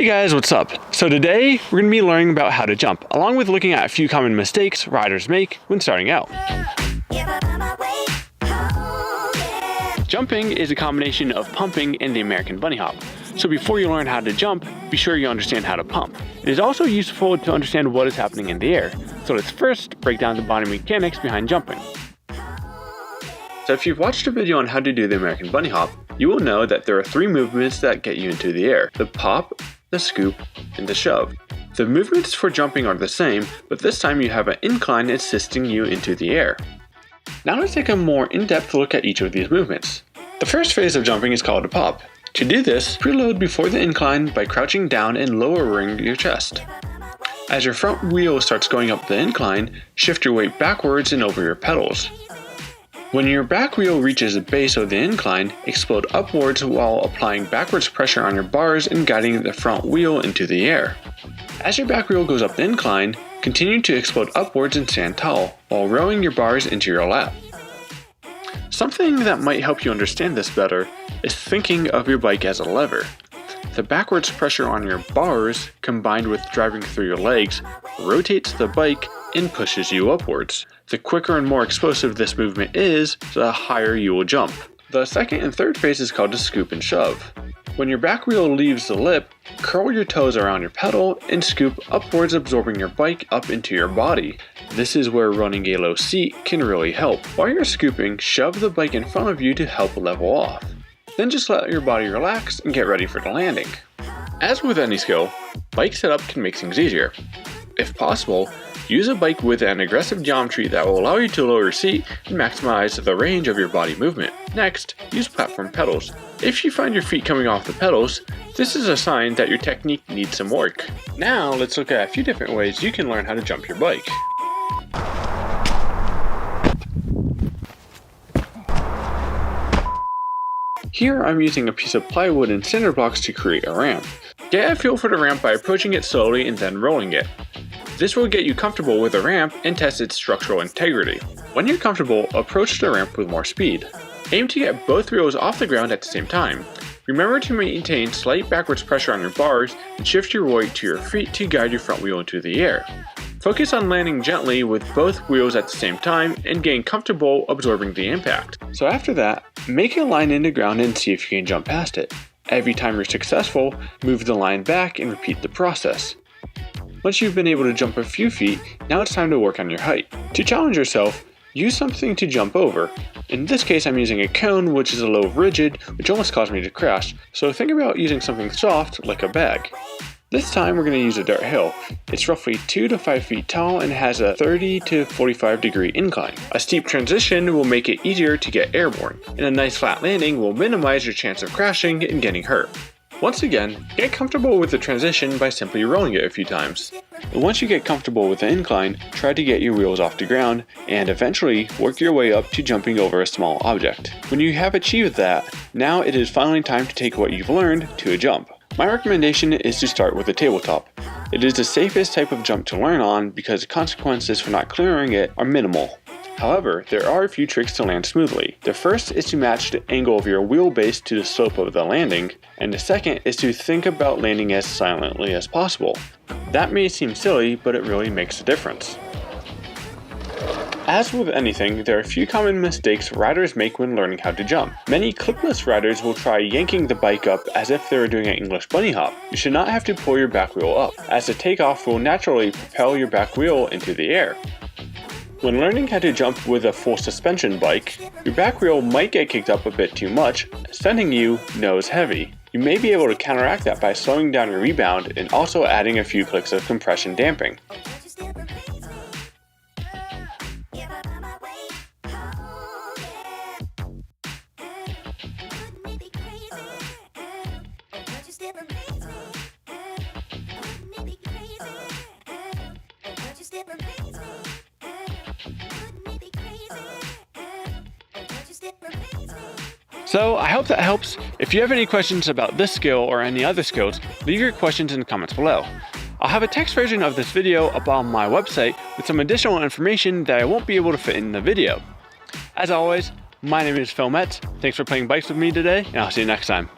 Hey guys, what's up? So today we're going to be learning about how to jump, along with looking at a few common mistakes riders make when starting out. Jumping is a combination of pumping and the American bunny hop. So before you learn how to jump, be sure you understand how to pump. It is also useful to understand what is happening in the air. So let's first break down the body mechanics behind jumping. So if you've watched a video on how to do the American bunny hop, you will know that there are three movements that get you into the air: the pop, the scoop, and the shove. The movements for jumping are the same, but this time you have an incline assisting you into the air. Now let's take a more in-depth look at each of these movements. The first phase of jumping is called a pop. To do this, preload before the incline by crouching down and lowering your chest. As your front wheel starts going up the incline, shift your weight backwards and over your pedals. When your back wheel reaches the base of the incline, explode upwards while applying backwards pressure on your bars and guiding the front wheel into the air. As your back wheel goes up the incline, continue to explode upwards and stand tall, while rowing your bars into your lap. Something that might help you understand this better is thinking of your bike as a lever. The backwards pressure on your bars, combined with driving through your legs, rotates the bike and pushes you upwards. The quicker and more explosive this movement is, the higher you will jump. The second and third phase is called the scoop and shove. When your back wheel leaves the lip, curl your toes around your pedal and scoop upwards, absorbing your bike up into your body. This is where running a low seat can really help. While you're scooping, shove the bike in front of you to help level off. Then just let your body relax and get ready for the landing. As with any skill, bike setup can make things easier. If possible, use a bike with an aggressive geometry that will allow you to lower your seat and maximize the range of your body movement. Next, use platform pedals. If you find your feet coming off the pedals, this is a sign that your technique needs some work. Now let's look at a few different ways you can learn how to jump your bike. Here I'm using a piece of plywood and cinder blocks to create a ramp. Get a feel for the ramp by approaching it slowly and then rolling it. This will get you comfortable with the ramp and test its structural integrity. When you're comfortable, approach the ramp with more speed. Aim to get both wheels off the ground at the same time. Remember to maintain slight backwards pressure on your bars and shift your weight to your feet to guide your front wheel into the air. Focus on landing gently with both wheels at the same time and getting comfortable absorbing the impact. So after that, make a line in the ground and see if you can jump past it. Every time you're successful, move the line back and repeat the process. Once you've been able to jump a few feet, now it's time to work on your height. To challenge yourself, use something to jump over. In this case, I'm using a cone, which is a little rigid, which almost caused me to crash, so think about using something soft like a bag. This time we're going to use a dirt hill. It's roughly 2 to 5 feet tall and has a 30 to 45 degree incline. A steep transition will make it easier to get airborne, and a nice flat landing will minimize your chance of crashing and getting hurt. Once again, get comfortable with the transition by simply rolling it a few times. And once you get comfortable with the incline, try to get your wheels off the ground and eventually work your way up to jumping over a small object. When you have achieved that, now it is finally time to take what you've learned to a jump. My recommendation is to start with a tabletop. It is the safest type of jump to learn on because the consequences for not clearing it are minimal. However, there are a few tricks to land smoothly. The first is to match the angle of your wheelbase to the slope of the landing, and the second is to think about landing as silently as possible. That may seem silly, but it really makes a difference. As with anything, there are a few common mistakes riders make when learning how to jump. Many clipless riders will try yanking the bike up as if they were doing an English bunny hop. You should not have to pull your back wheel up, as the takeoff will naturally propel your back wheel into the air. When learning how to jump with a full suspension bike, your back wheel might get kicked up a bit too much, sending you nose heavy. You may be able to counteract that by slowing down your rebound and also adding a few clicks of compression damping. So I hope that helps. If you have any questions about this skill or any other skills, leave your questions in the comments below. I'll have a text version of this video up on my website with some additional information that I won't be able to fit in the video. As always, my name is Phil Metz. Thanks for playing bikes with me today, and I'll see you next time.